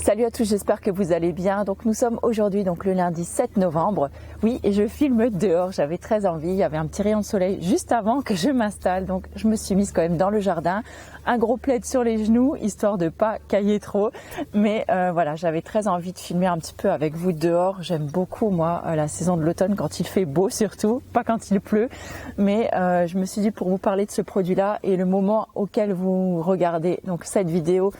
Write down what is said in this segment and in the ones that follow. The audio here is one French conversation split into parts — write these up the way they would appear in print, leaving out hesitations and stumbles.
Salut à tous, j'espère que vous allez bien. Donc nous sommes aujourd'hui le lundi 7 novembre. Oui, et je filme dehors, j'avais très envie, il y avait un petit rayon de soleil juste avant que je m'installe. Donc je me suis mise quand même dans le jardin, un gros plaid sur les genoux, histoire de pas cailler trop. Mais voilà, j'avais très envie de filmer un petit peu avec vous dehors. J'aime beaucoup moi la saison de l'automne quand il fait beau surtout, pas quand il pleut. Mais je me suis dit pour vous parler de ce produit-là et le moment auquel vous regardez donc cette vidéo.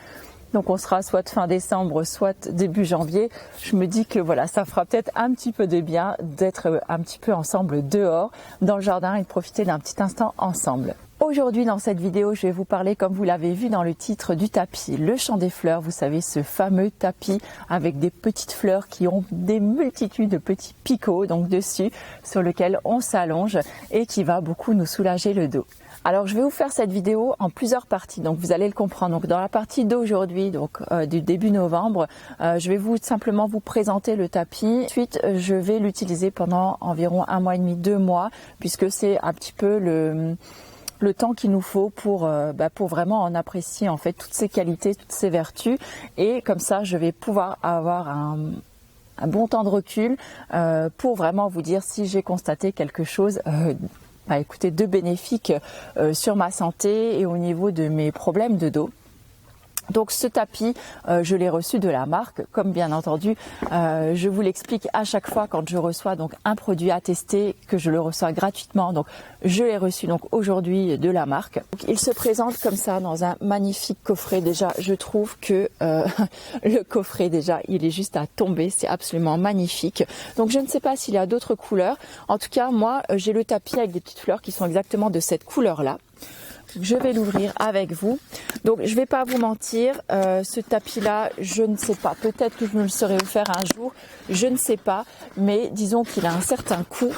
Donc on sera soit fin décembre, soit début janvier. Je me dis que voilà, ça fera peut-être un petit peu de bien d'être un petit peu ensemble dehors, dans le jardin et de profiter d'un petit instant ensemble. Aujourd'hui dans cette vidéo, je vais vous parler, comme vous l'avez vu dans le titre, du tapis, le champ des fleurs. Vous savez, ce fameux tapis avec des petites fleurs qui ont des multitudes de petits picots donc dessus, sur lequel on s'allonge et qui va beaucoup nous soulager le dos. Alors je vais vous faire cette vidéo en plusieurs parties, donc vous allez le comprendre. Donc dans la partie d'aujourd'hui, du début novembre, je vais simplement vous présenter le tapis. Ensuite, je vais l'utiliser pendant environ 1 mois et demi, 2 mois, puisque c'est un petit peu le temps qu'il nous faut pour vraiment en apprécier en fait toutes ses qualités, toutes ses vertus. Et comme ça, je vais pouvoir avoir un bon temps de recul pour vraiment vous dire si j'ai constaté quelque chose écoutez, de bénéfique sur ma santé et au niveau de mes problèmes de dos. Donc ce tapis, je l'ai reçu de la marque, comme bien entendu, je vous l'explique à chaque fois quand je reçois donc un produit à tester, que je le reçois gratuitement. Donc je l'ai reçu donc aujourd'hui de la marque. Donc, il se présente comme ça dans un magnifique coffret. Déjà, je trouve que le coffret déjà, il est juste à tomber, c'est absolument magnifique. Donc je ne sais pas s'il y a d'autres couleurs. En tout cas, moi, j'ai le tapis avec des petites fleurs qui sont exactement de cette couleur-là. Je vais l'ouvrir avec vous. Donc je vais pas vous mentir, ce tapis là, je ne sais pas, peut-être que je me le serais offert un jour, je ne sais pas, mais disons qu'il a un certain coût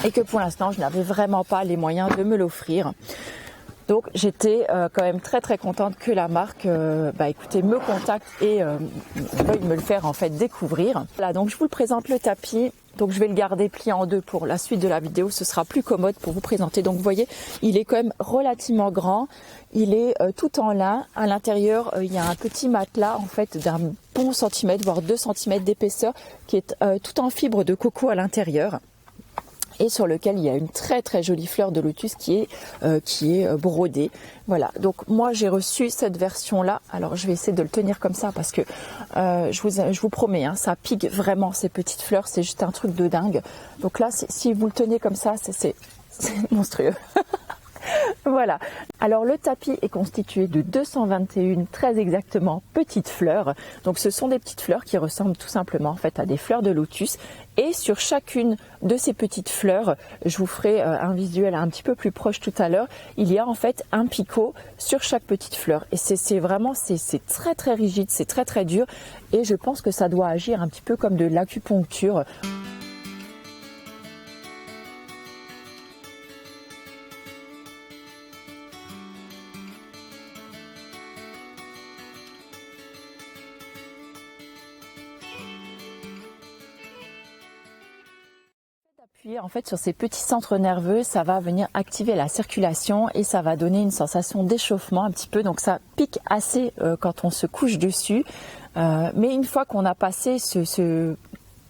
et que pour l'instant je n'avais vraiment pas les moyens de me l'offrir. Donc j'étais quand même très très contente que la marque écoutez, me contacte et veuille me le faire en fait découvrir. Voilà, donc je vous le présente le tapis. Donc je vais le garder plié en deux pour la suite de la vidéo, ce sera plus commode pour vous présenter. Donc vous voyez, il est quand même relativement grand, il est tout en lin. À l'intérieur, il y a un petit matelas en fait d'un bon centimètre, voire 2 cm d'épaisseur, qui est tout en fibre de coco à l'intérieur. Et sur lequel il y a une très très jolie fleur de lotus qui est brodée. Voilà, donc moi j'ai reçu cette version là. Alors je vais essayer de le tenir comme ça parce que je vous promets, hein, ça pique vraiment ces petites fleurs, c'est juste un truc de dingue. Donc là, si vous le tenez comme ça, c'est monstrueux. Voilà, alors le tapis est constitué de 221 très exactement petites fleurs. Donc ce sont des petites fleurs qui ressemblent tout simplement en fait à des fleurs de lotus. Et sur chacune de ces petites fleurs, je vous ferai un visuel un petit peu plus proche tout à l'heure, il y a en fait un picot sur chaque petite fleur. Et c'est vraiment très très rigide, c'est très très dur. Et je pense que ça doit agir un petit peu comme de l'acupuncture. Appuyer en fait sur ces petits centres nerveux, ça va venir activer la circulation et ça va donner une sensation d'échauffement un petit peu. Donc ça pique assez quand on se couche dessus, mais une fois qu'on a passé ce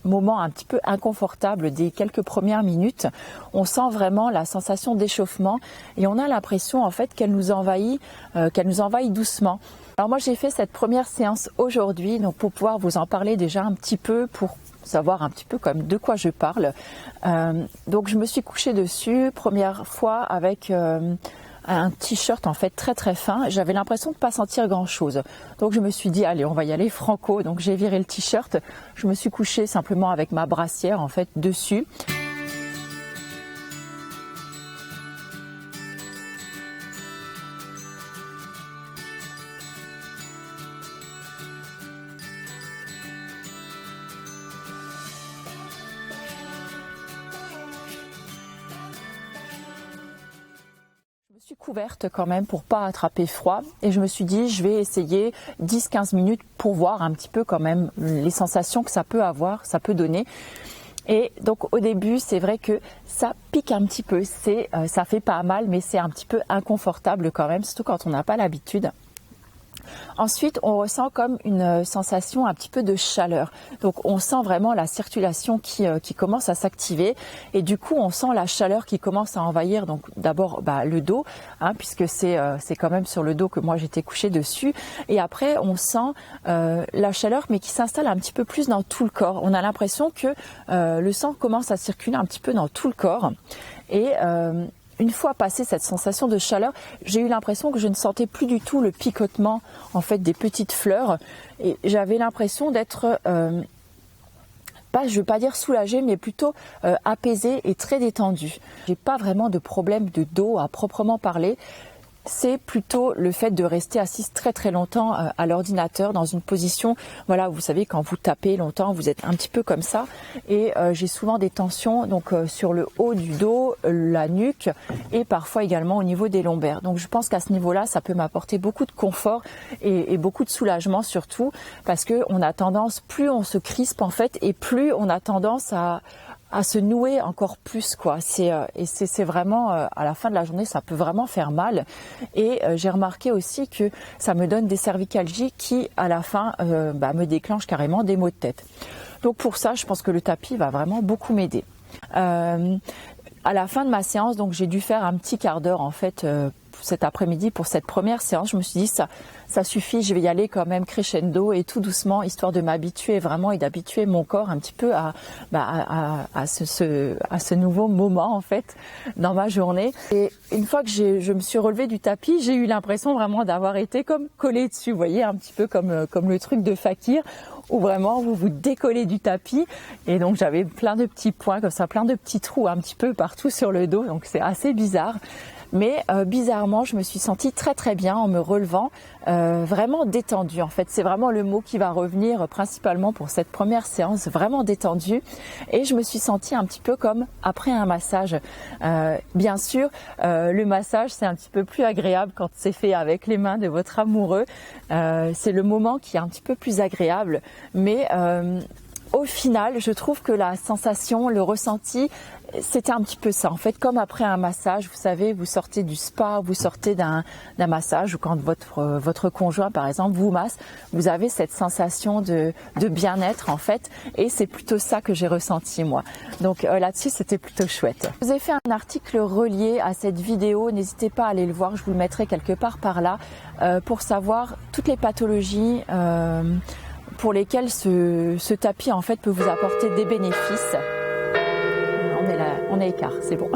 moment un petit peu inconfortable des quelques premières minutes, on sent vraiment la sensation d'échauffement et on a l'impression en fait qu'elle nous envahit doucement. Alors moi j'ai fait cette première séance aujourd'hui, donc pour pouvoir vous en parler déjà un petit peu, pour savoir un petit peu comme de quoi je parle. Donc je me suis couchée dessus première fois avec un t-shirt en fait très très fin. J'avais l'impression de pas sentir grand chose. Donc je me suis dit allez, on va y aller franco. Donc j'ai viré le t-shirt. Je me suis couchée simplement avec ma brassière en fait dessus. Je suis couverte quand même pour pas attraper froid et je me suis dit je vais essayer 10-15 minutes pour voir un petit peu quand même les sensations que ça peut avoir, ça peut donner. Et donc au début c'est vrai que ça pique un petit peu, ça fait pas mal mais c'est un petit peu inconfortable quand même, surtout quand on n'a pas l'habitude. Ensuite, on ressent comme une sensation un petit peu de chaleur. Donc, on sent vraiment la circulation qui commence à s'activer et du coup, on sent la chaleur qui commence à envahir. Donc, d'abord le dos, puisque c'est quand même sur le dos que moi j'étais couchée dessus. Et après, on sent la chaleur, mais qui s'installe un petit peu plus dans tout le corps. On a l'impression que le sang commence à circuler un petit peu dans tout le corps. Et une fois passée cette sensation de chaleur, j'ai eu l'impression que je ne sentais plus du tout le picotement en fait des petites fleurs et j'avais l'impression d'être je ne veux pas dire soulagée, mais plutôt apaisée et très détendue. J'ai pas vraiment de problème de dos à proprement parler. C'est plutôt le fait de rester assise très très longtemps à l'ordinateur dans une position, voilà, vous savez, quand vous tapez longtemps, vous êtes un petit peu comme ça et j'ai souvent des tensions donc sur le haut du dos, la nuque et parfois également au niveau des lombaires. Donc je pense qu'à ce niveau-là, ça peut m'apporter beaucoup de confort et beaucoup de soulagement surtout parce que on a tendance, plus on se crispe en fait et plus on a tendance à se nouer encore plus quoi. C'est vraiment à la fin de la journée ça peut vraiment faire mal et j'ai remarqué aussi que ça me donne des cervicalgies qui à la fin me déclenchent carrément des maux de tête. Donc pour ça je pense que le tapis va vraiment beaucoup m'aider. À la fin de ma séance donc j'ai dû faire un petit quart d'heure en fait cet après-midi pour cette première séance. Je me suis dit ça suffit, je vais y aller quand même crescendo et tout doucement histoire de m'habituer vraiment et d'habituer mon corps un petit peu à ce nouveau moment en fait dans ma journée. Et une fois que je me suis relevée du tapis, j'ai eu l'impression vraiment d'avoir été comme collée dessus, vous voyez, un petit peu comme le truc de Fakir où vraiment vous vous décollez du tapis et donc j'avais plein de petits points comme ça, plein de petits trous un petit peu partout sur le dos, donc c'est assez bizarre. Mais bizarrement, je me suis sentie très très bien en me relevant, vraiment détendue en fait. C'est vraiment le mot qui va revenir principalement pour cette première séance, vraiment détendue. Et je me suis sentie un petit peu comme après un massage. Bien sûr, le massage c'est un petit peu plus agréable quand c'est fait avec les mains de votre amoureux. C'est le moment qui est un petit peu plus agréable, mais au final, je trouve que la sensation, le ressenti, c'était un petit peu ça. En fait, comme après un massage, vous savez, vous sortez du spa, vous sortez d'un massage ou quand votre conjoint, par exemple, vous masse, vous avez cette sensation de bien-être, en fait. Et c'est plutôt ça que j'ai ressenti, moi. Donc là-dessus, c'était plutôt chouette. Je vous ai fait un article relié à cette vidéo. N'hésitez pas à aller le voir. Je vous le mettrai quelque part par là pour savoir toutes les pathologies pour lesquelles ce tapis en fait peut vous apporter des bénéfices. On est écart, c'est bon.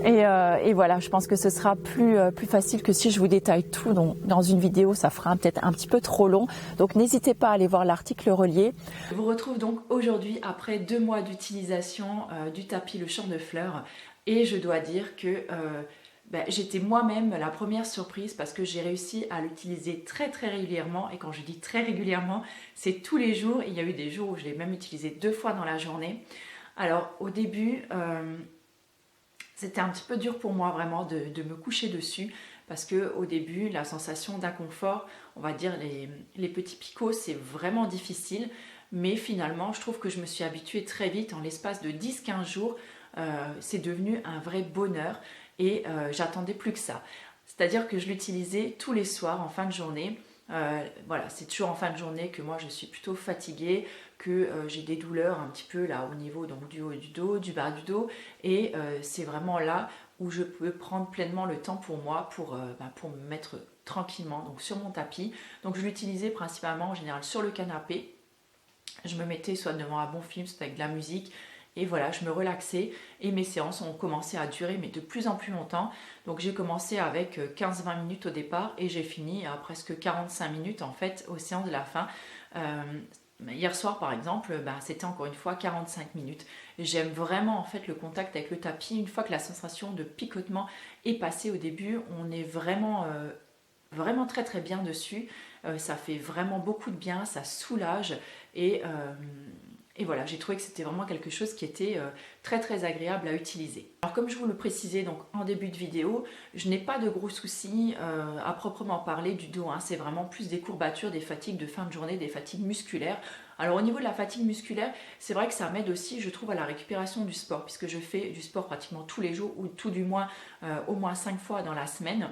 et voilà, je pense que ce sera plus facile que si je vous détaille tout dans une vidéo, ça fera peut-être un petit peu trop long. Donc n'hésitez pas à aller voir l'article relié. Je vous retrouve donc aujourd'hui après 2 mois d'utilisation du tapis Le Champ de Fleurs et je dois dire que j'étais moi-même la première surprise parce que j'ai réussi à l'utiliser très très régulièrement et quand je dis très régulièrement, c'est tous les jours. Il y a eu des jours où je l'ai même utilisé 2 fois dans la journée. Alors au début, c'était un petit peu dur pour moi vraiment de me coucher dessus parce que au début, la sensation d'inconfort, on va dire les petits picots, c'est vraiment difficile. Mais finalement, je trouve que je me suis habituée très vite, en l'espace de 10-15 jours, c'est devenu un vrai bonheur et j'attendais plus que ça. C'est-à-dire que je l'utilisais tous les soirs en fin de journée. Voilà, c'est toujours en fin de journée que moi je suis plutôt fatiguée, que j'ai des douleurs un petit peu là au niveau donc, du haut du dos, du bas du dos et c'est vraiment là où je peux prendre pleinement le temps pour moi pour me mettre tranquillement donc, sur mon tapis. Donc je l'utilisais principalement en général sur le canapé. Je me mettais soit devant un bon film, soit avec de la musique et voilà, je me relaxais et mes séances ont commencé à durer mais de plus en plus longtemps. Donc j'ai commencé avec 15-20 minutes au départ et j'ai fini à presque 45 minutes en fait aux séances de la fin. Hier soir par exemple, c'était encore une fois 45 minutes. J'aime vraiment en fait le contact avec le tapis. Une fois que la sensation de picotement est passée au début, on est vraiment très très bien dessus. Ça fait vraiment beaucoup de bien, ça soulage et voilà, j'ai trouvé que c'était vraiment quelque chose qui était très très agréable à utiliser. Alors comme je vous le précisais donc en début de vidéo, je n'ai pas de gros soucis à proprement parler du dos, c'est vraiment plus des courbatures, des fatigues de fin de journée, des fatigues musculaires. Alors au niveau de la fatigue musculaire, c'est vrai que ça m'aide aussi, je trouve, à la récupération du sport, puisque je fais du sport pratiquement tous les jours, ou tout du moins au moins 5 fois dans la semaine.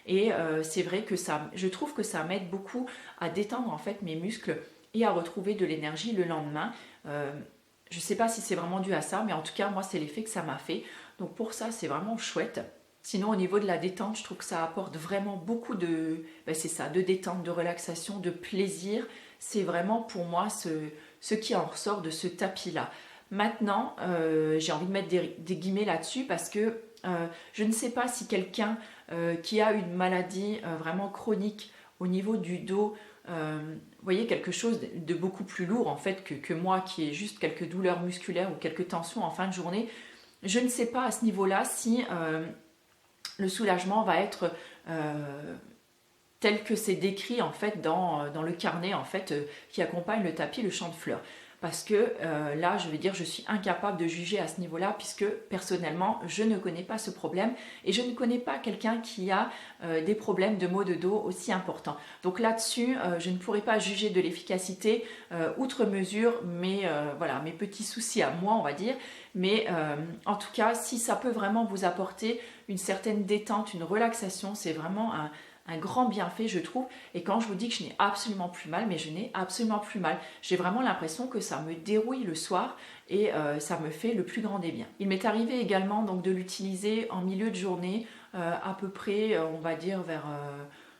Et c'est vrai que je trouve que ça m'aide beaucoup à détendre en fait mes muscles et à retrouver de l'énergie le lendemain. Je ne sais pas si c'est vraiment dû à ça, mais en tout cas moi c'est l'effet que ça m'a fait. Donc pour ça c'est vraiment chouette. Sinon, au niveau de la détente, je trouve que ça apporte vraiment beaucoup c'est ça, de détente, de relaxation, de plaisir. C'est vraiment pour moi ce qui en ressort de ce tapis-là. Maintenant, j'ai envie de mettre des guillemets là-dessus parce que je ne sais pas si quelqu'un qui a une maladie vraiment chronique au niveau du dos, vous voyez, quelque chose de beaucoup plus lourd en fait que moi qui ai juste quelques douleurs musculaires ou quelques tensions en fin de journée, je ne sais pas à ce niveau-là si le soulagement va être tel que c'est décrit en fait dans le carnet en fait qui accompagne le tapis, le champ de fleurs. Parce que là, je vais dire, je suis incapable de juger à ce niveau-là puisque personnellement, je ne connais pas ce problème et je ne connais pas quelqu'un qui a des problèmes de maux de dos aussi importants. Donc là-dessus, je ne pourrais pas juger de l'efficacité outre mesure mes petits soucis à moi, on va dire. Mais en tout cas, si ça peut vraiment vous apporter une certaine détente, une relaxation, c'est vraiment un grand bienfait, je trouve. Et quand je vous dis que je n'ai absolument plus mal, mais je n'ai absolument plus mal. J'ai vraiment l'impression que ça me dérouille le soir et ça me fait le plus grand des biens. Il m'est arrivé également donc de l'utiliser en milieu de journée, à peu près, on va dire vers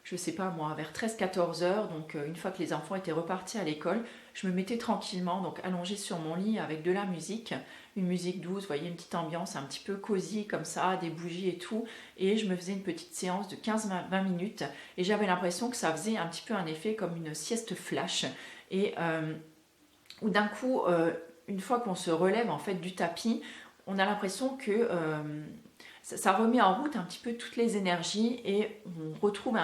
je sais pas moi, vers 13-14 heures, donc une fois que les enfants étaient repartis à l'école, je me mettais tranquillement, donc allongée sur mon lit avec de la musique, une musique douce, vous voyez, une petite ambiance un petit peu cosy comme ça, des bougies et tout, et je me faisais une petite séance de 15-20 minutes, et j'avais l'impression que ça faisait un petit peu un effet comme une sieste flash, et où d'un coup, une fois qu'on se relève en fait du tapis, on a l'impression que ça remet en route un petit peu toutes les énergies et on retrouve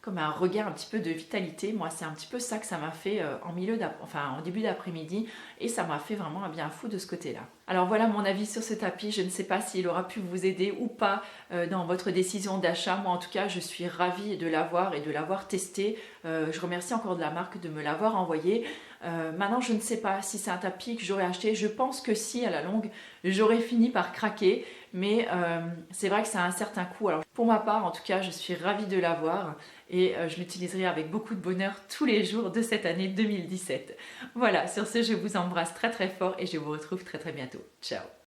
comme un regain un petit peu de vitalité. Moi, c'est un petit peu ça que ça m'a fait en début d'après-midi et ça m'a fait vraiment un bien fou de ce côté-là. Alors voilà mon avis sur ce tapis. Je ne sais pas s'il aura pu vous aider ou pas dans votre décision d'achat. Moi, en tout cas, je suis ravie de l'avoir et de l'avoir testé. Je remercie encore de la marque de me l'avoir envoyé. Maintenant, je ne sais pas si c'est un tapis que j'aurais acheté. Je pense que si, à la longue, j'aurais fini par craquer. Mais c'est vrai que ça a un certain coût. Alors pour ma part, en tout cas, je suis ravie de l'avoir et je l'utiliserai avec beaucoup de bonheur tous les jours de cette année 2017. Voilà, sur ce, je vous embrasse très très fort et je vous retrouve très très bientôt. Ciao!